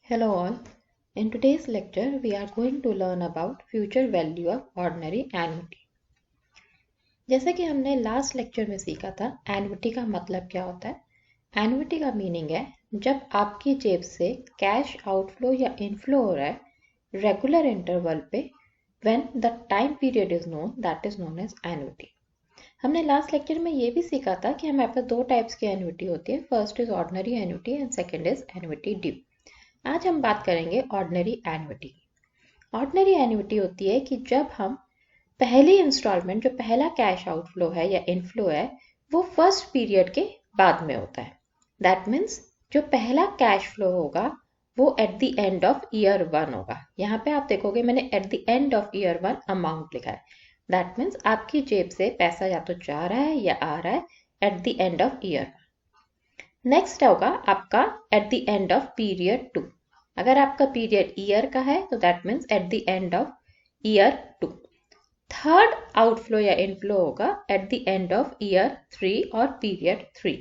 Hello all. In today's lecture, we are going to learn about future value of ordinary annuity. जैसे कि हमने last lecture में सीखा था, एन्युटी का मतलब क्या होता है। एन्युटी का मीनिंग है जब आपकी जेब से कैश आउटफ्लो या इनफ्लो हो रहा है रेगुलर इंटरवल पे when the time period is known, that is known as annuity. हमने लास्ट लेक्चर में ये भी सीखा था कि हमारे पास दो टाइप्स की एन्युटी होती है, first is ordinary annuity and second is annuity due. आज हम बात करेंगे ऑर्डिनरी एन्युटी की। ऑर्डिनरी एन्युटी होती है कि जब हम पहली इंस्टॉलमेंट, जो पहला कैश आउटफ्लो है या इनफ्लो है, वो फर्स्ट पीरियड के बाद में होता है। दैट मीन्स जो पहला कैश फ्लो होगा वो at the end of year 1 होगा। यहाँ पे आप देखोगे मैंने eight the end of year 1 amount लिखा है। दैट मीन्स आपकी जेब से पैसा या तो जा रहा है या आ रहा है eight the end of year. Next होगा आपका eight the end of period 2। अगर आपका पीरियड ईयर का है तो that means eight the end of year 2। Third outflow या इनफ्लो होगा eight the end of year 3 और पीरियड 3।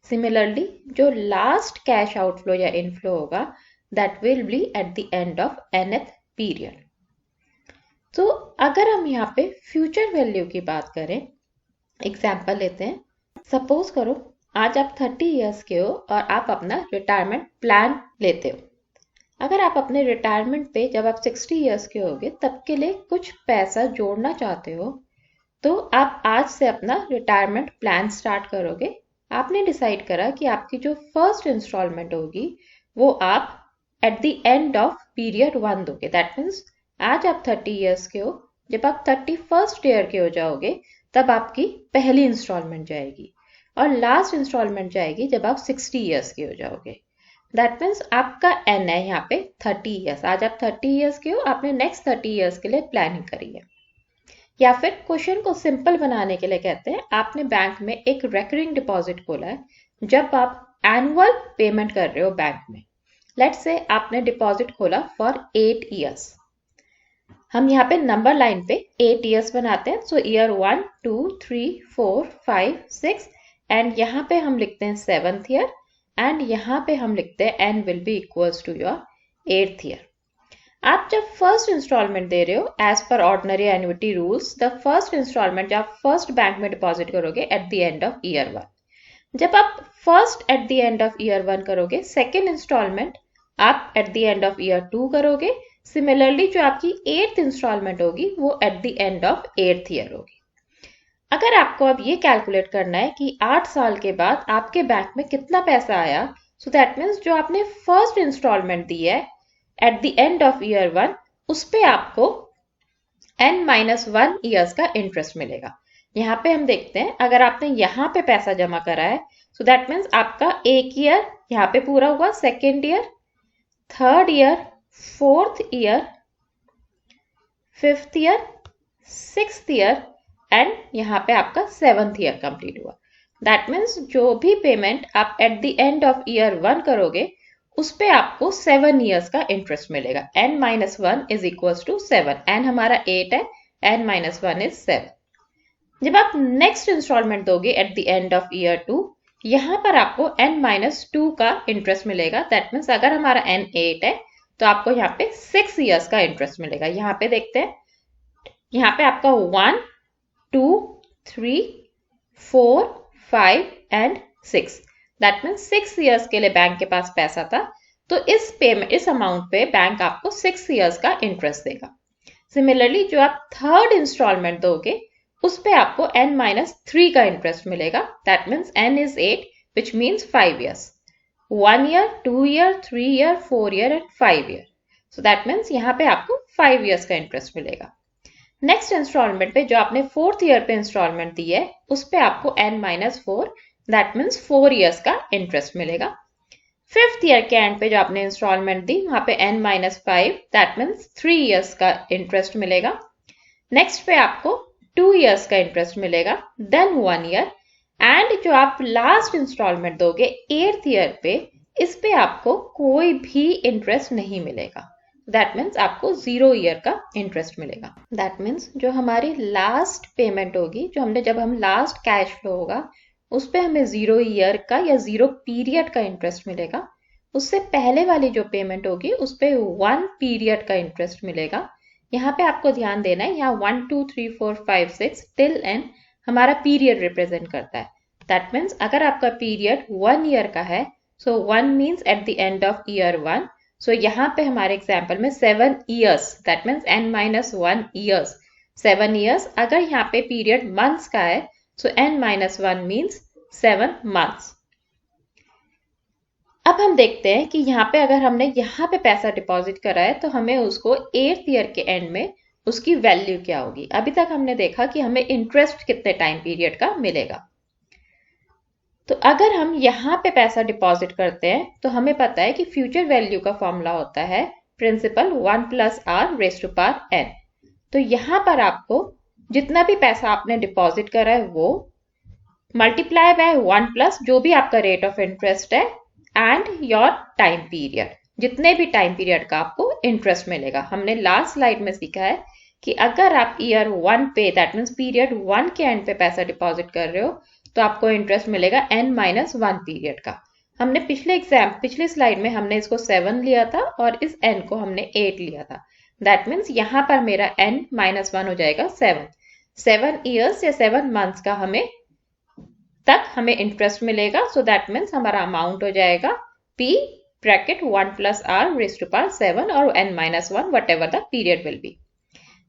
सिमिलरली जो लास्ट कैश आउटफ्लो या इनफ्लो होगा that will be eight the end of nth period. तो अगर हम यहाँ पे फ्यूचर वैल्यू की बात करें, एग्जाम्पल लेते हैं। सपोज करो आज आप 30 इयर्स के हो और आप अपना रिटायरमेंट प्लान लेते हो। अगर आप अपने रिटायरमेंट पे जब आप 60 इयर्स के होगे तब के लिए कुछ पैसा जोड़ना चाहते हो तो आप आज से अपना रिटायरमेंट प्लान स्टार्ट करोगे। आपने डिसाइड करा कि आपकी जो फर्स्ट इंस्टॉलमेंट होगी वो आप at the end of period 1 दोगे। दैट मीन्स आज आप 30 इयर्स के हो, जब आप 31st ईयर के हो जाओगे तब आपकी पहली इंस्टॉलमेंट जाएगी और लास्ट इंस्टॉलमेंट जाएगी जब आप 60 इयर्स के हो जाओगे। दैट मीन्स आपका एन है यहाँ पे 30 इयर्स। आज आप 30 इयर्स के हो, आपने नेक्स्ट 30 इयर्स के लिए प्लानिंग करी है। या फिर क्वेश्चन को सिंपल बनाने के लिए कहते हैं आपने बैंक में एक रेकरिंग डिपॉजिट खोला है। जब आप एनुअल पेमेंट कर रहे हो बैंक में, लेट्स से आपने डिपॉजिट खोला फॉर 8 इयर्स। हम यहाँ पे नंबर लाइन पे 8 इयर्स बनाते हैं। सो ईयर 1, 2, 3, 4, 5, 6 एंड यहाँ पे हम लिखते हैं 7th ईयर एंड यहाँ पे हम लिखते हैं n will be equals to your 8th year. आप जब फर्स्ट इंस्टॉलमेंट दे रहे हो as per ordinary annuity rules, the first instalment जब फर्स्ट बैंक में डिपॉजिट करोगे at the end of year 1। जब आप first at the end of year 1 करोगे, सेकेंड इंस्टॉलमेंट आप at the end of year 2 करोगे। सिमिलरली जो आपकी 8th इंस्टॉलमेंट होगी वो at the end of 8th year होगी। अगर आपको अब ये कैलकुलेट करना है कि 8 साल के बाद आपके बैंक में कितना पैसा आया, सो दैट मीन्स जो आपने फर्स्ट इंस्टॉलमेंट दी है eight the end of year 1 उस पे आपको n-1 ईयर्स का इंटरेस्ट मिलेगा। यहाँ पे हम देखते हैं अगर आपने यहाँ पे पैसा जमा करा है सो दैट मीन्स आपका एक ईयर यहाँ पे पूरा हुआ, second year, third year, fourth year, fifth year, sixth year and यहाँ पे आपका 7th ईयर कंप्लीट हुआ। दैट मीन्स जो भी पेमेंट आप at the end of year 1 करोगे उस पे आपको 7 ईयर्स का इंटरेस्ट मिलेगा। n-1 is equals to 7। n हमारा 8 है, n-1 इज 7। जब आप नेक्स्ट इंस्टॉलमेंट दोगे eight the end of year 2, यहाँ पर आपको n-2 का इंटरेस्ट मिलेगा। दैट मीन्स अगर हमारा n 8 है तो आपको यहाँ पे 6 ईयर्स का इंटरेस्ट मिलेगा। यहाँ पे देखते हैं, यहाँ पे आपका 1, 2, 3, 4, 5 एंड 6। दैट मीन्स 6 ईयर्स के लिए बैंक के पास पैसा था, तो इस अमाउंट पे बैंक आपको 6 ईयर्स का इंटरेस्ट देगा। सिमिलरली जो आप थर्ड इंस्टॉलमेंट दोगे उस पे आपको n-3 का इंटरेस्ट मिलेगा। That means n is 8 which means 5 years, 1 year, 2 year, 3 year, 4 year and 5 year. So that means यहाँ पे आपको 5 ईयर्स का इंटरेस्ट मिलेगा। नेक्स्ट इंस्टॉलमेंट पे जो आपने 4th ईयर पे इंस्टॉलमेंट दी है उस पे आपको n-4 दैट मीन्स 4 ईयर्स का इंटरेस्ट मिलेगा। 5th ईयर के एंड पे जो आपने इंस्टॉलमेंट दी वहां पे n-5 दैट मीन्स 3 ईयर्स का इंटरेस्ट मिलेगा। नेक्स्ट पे आपको 2 ईयर्स का इंटरेस्ट मिलेगा, देन 1 ईयर एंड जो आप लास्ट इंस्टॉलमेंट दोगे 8th ईयर पे, इस पे आपको कोई भी इंटरेस्ट नहीं मिलेगा। दैट मीन्स आपको 0 ईयर का इंटरेस्ट मिलेगा। दैट मीन्स जो हमारी लास्ट पेमेंट होगी, जो हमने जब हम लास्ट कैश फ्लो होगा उस पे हमें 0 ईयर का या 0 पीरियड का इंटरेस्ट मिलेगा। उससे पहले वाली जो पेमेंट होगी उस पर 1 पीरियड का इंटरेस्ट मिलेगा। यहाँ पे आपको ध्यान देना है, यहाँ 1 2 3 4 5 6 टिल एन हमारा पीरियड रिप्रेजेंट करता है। दैट मीन्स अगर आपका पीरियड 1 ईयर का है, सो 1 means eight the end of year 1। सो यहाँ पे हमारे एग्जाम्पल में 7 years, that means n-1 years, 7 years. अगर यहाँ पे पीरियड मंथ्स का है, सो n-1 मीन्स 7 मंथ्स। अब हम देखते हैं कि यहाँ पे अगर हमने यहाँ पे पैसा डिपॉजिट करा है तो हमें उसको 8th ईयर के एंड में उसकी वैल्यू क्या होगी। अभी तक हमने देखा कि हमें इंटरेस्ट कितने टाइम पीरियड का मिलेगा। तो अगर हम यहाँ पे पैसा डिपॉजिट करते हैं तो हमें पता है कि फ्यूचर वैल्यू का फॉर्मूला होता है प्रिंसिपल 1 + r⁻n। तो यहाँ पर आपको जितना भी पैसा आपने डिपॉजिट करा है वो मल्टीप्लाई बाय 1 प्लस जो भी आपका रेट ऑफ इंटरेस्ट है एंड योर टाइम पीरियड, जितने भी टाइम पीरियड का आपको इंटरेस्ट मिलेगा। हमने लास्ट स्लाइड में सीखा है कि अगर आप ईयर 1 पे, दैट मीन्स पीरियड 1 के एंड पे पैसा डिपॉजिट कर रहे हो तो आपको इंटरेस्ट मिलेगा n-1 पीरियड का। हमने पिछले स्लाइड में हमने इसको 7 लिया था और इस n को हमने 8 लिया था। दैट मीन्स यहाँ पर मेरा n-1 हो जाएगा 7 ईयर्स या 7 मंथ्स का हमें इंटरेस्ट मिलेगा। सो दैट मीन्स हमारा अमाउंट हो जाएगा p ब्रैकेट 1 + r⁻7 और n-1 what ever the period will be.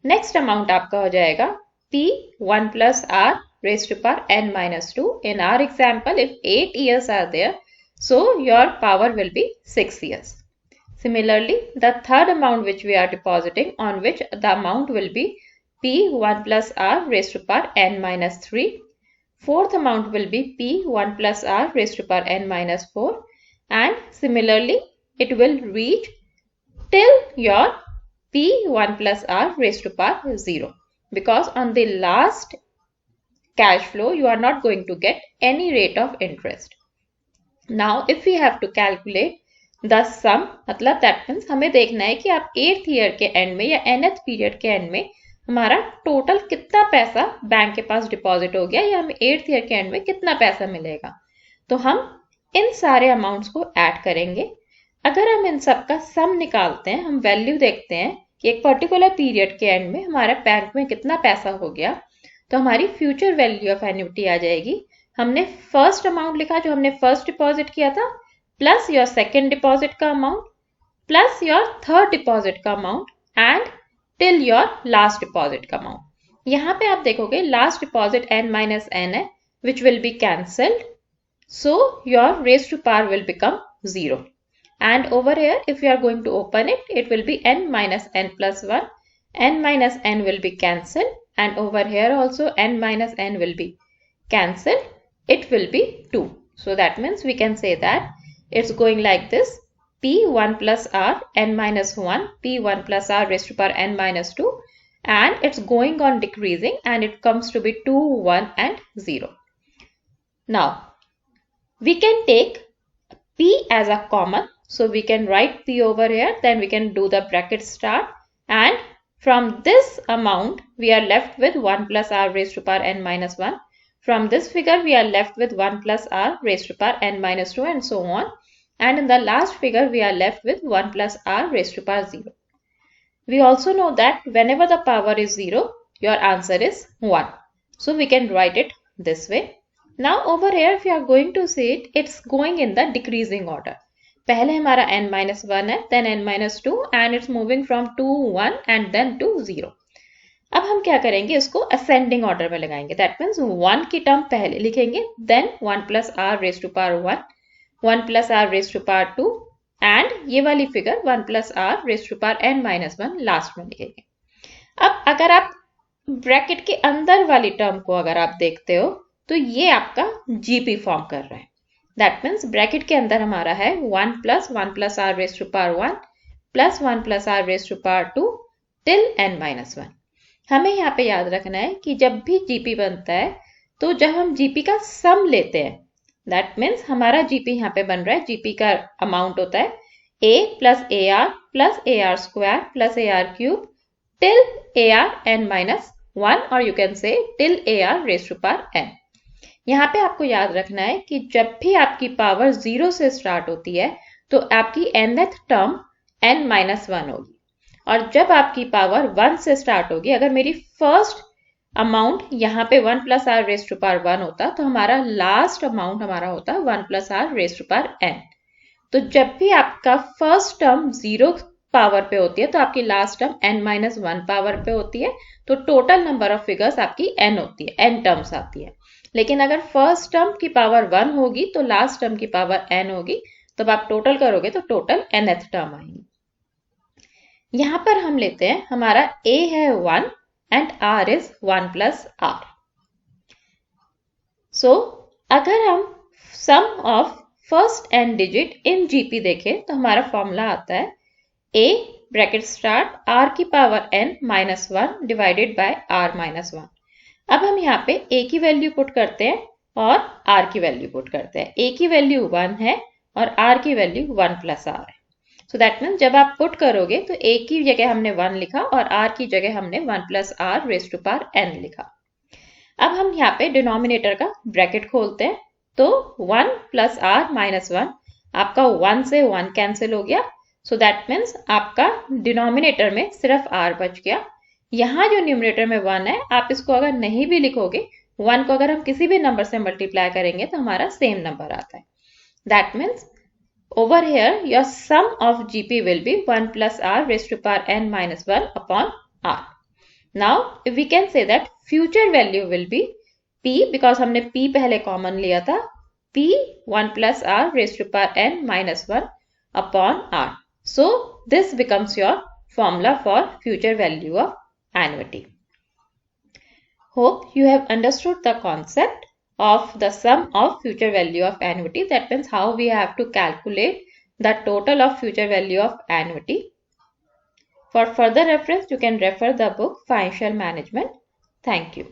Next amount आपका हो जाएगा p 1 + r⁻n-2। In our example, if 8 years are there, so your power will be 6 years. Similarly, the third amount which we are depositing, on which the amount will be p 1 + r⁻n-3. Fourth amount will be p 1 + r⁻n-4, and similarly it will reach till your p 1 + r⁻0, because on the last cash flow you are not going to get any rate of interest. Now if we have to calculate the sum, मतलब that means हमें देखना है कि आप 8th year के and में या nth period के एंड में हमारा टोटल कितना पैसा बैंक के पास डिपॉजिट हो गया या हमें 8th ईयर के एंड में कितना पैसा मिलेगा। तो हम इन सारे अमाउंट्स को ऐड करेंगे। अगर हम इन सब का सम निकालते हैं, हम वैल्यू देखते हैं कि एक पर्टिकुलर पीरियड के एंड में हमारे बैंक में कितना पैसा हो गया, तो हमारी फ्यूचर वैल्यू ऑफ एन्युटी आ जाएगी। हमने फर्स्ट अमाउंट लिखा जो हमने फर्स्ट डिपॉजिट किया था, प्लस योर सेकेंड डिपॉजिट का amount, plus your third deposit का amount and till your last deposit का अमाउंट। यहाँ पे आप देखोगे लास्ट डिपॉजिट n-n है which will be cancelled, so your raise to power will become 0. And over here, if you are going to open it, it will be n-n+1. n-n will be cancelled, and over here also n-n will be cancelled. It will be 2. So that means we can say that it's going like this: p 1 + r n-1, p 1 + r⁻n-2, and it's going on decreasing, and it comes to be 2, 1, and 0. Now we can take p as a common. So we can write p over here, then we can do the bracket start, and from this amount we are left with 1 + r⁻n-1. From this figure we are left with 1 + r⁻n-2 and so on. And in the last figure we are left with 1 + r⁻0. We also know that whenever the power is 0, your answer is 1. So we can write it this way. Now over here if you are going to see it, it's going in the decreasing order. पहले हमारा n-1 है, then n-2, and it's moving from 2, 1 and then to 0. अब हम क्या करेंगे, इसको ascending order में लगाएंगे। दैट मीन्स 1 की टर्म पहले लिखेंगे, देन 1 + r⁻1, 1 + r⁻2, एंड ये वाली फिगर 1 + r⁻n-1 लास्ट में लिखेंगे। अब अगर आप ब्रैकेट के अंदर वाली टर्म को अगर आप देखते हो तो ये आपका जीपी फॉर्म कर रहा है। दैट मीन्स ब्रैकेट के अंदर हमारा है 1 + 1 + r⁻1 + 1 + r⁻2 टिल n-1। हमें यहाँ पे याद रखना है कि जब भी जीपी बनता है तो जब हम जीपी का सम लेते हैं, दैट मीन्स हमारा जीपी यहाँ पे बन रहा है, जीपी का अमाउंट होता है a + ar + ar² + ar³ till ar(n-1), और you can say till ar⁻n। यहाँ पे आपको याद रखना है कि जब भी आपकी पावर 0 से स्टार्ट होती है तो आपकी nth टर्म n-1 होगी। और जब आपकी पावर 1 से स्टार्ट होगी, अगर मेरी फर्स्ट अमाउंट यहाँ पे 1 + r रेज़ टू पावर 1 होता तो हमारा लास्ट अमाउंट हमारा होता 1 + r raise to power n। तो जब भी आपका फर्स्ट टर्म 0 पावर पे होती है तो आपकी लास्ट टर्म n-1 पावर पे होती है, तो टोटल नंबर ऑफ फिगर्स आपकी n होती है, n टर्म्स आती है। लेकिन अगर फर्स्ट टर्म की पावर 1 होगी तो लास्ट टर्म की पावर n होगी, तब आप टोटल करोगे तो टोटल nth टर्म आएगी। यहाँ पर हम लेते हैं हमारा a है 1 and r is 1 + r। So अगर हम सम ऑफ फर्स्ट n डिजिट इन GP देखें तो हमारा फॉर्मूला आता है a ब्रैकेट स्टार्ट r की power n-1 divided by r-1। अब हम यहाँ पे a की वैल्यू पुट करते हैं और r की वैल्यू पुट करते हैं। a की वैल्यू 1 है और r की वैल्यू 1 + r है। सो दैट मीन्स जब आप पुट करोगे तो a की जगह हमने 1 लिखा और r की जगह हमने 1 + r raise to power n लिखा। अब हम यहाँ पे डिनोमिनेटर का ब्रैकेट खोलते हैं, तो 1 + r-1 आपका 1 से 1 कैंसिल हो गया। सो दैट मीन्स आपका डिनोमिनेटर में सिर्फ r बच गया। यहाँ जो न्यूमरेटर में 1 है, आप इसको अगर नहीं भी लिखोगे, 1 को अगर हम किसी भी नंबर से मल्टीप्लाई करेंगे तो हमारा सेम नंबर आता है। That means over here your sum of GP will be 1 + r raised to power n-1 upon r. Now we can say that future value will be p, because हमने p पहले common लिया था, p 1 + r raised to power n-1 upon r. So this becomes your formula for future value of annuity. Hope you have understood the concept of the sum of future value of annuity. That means how we have to calculate the total of future value of annuity. For further reference, you can refer the book Financial Management. Thank you.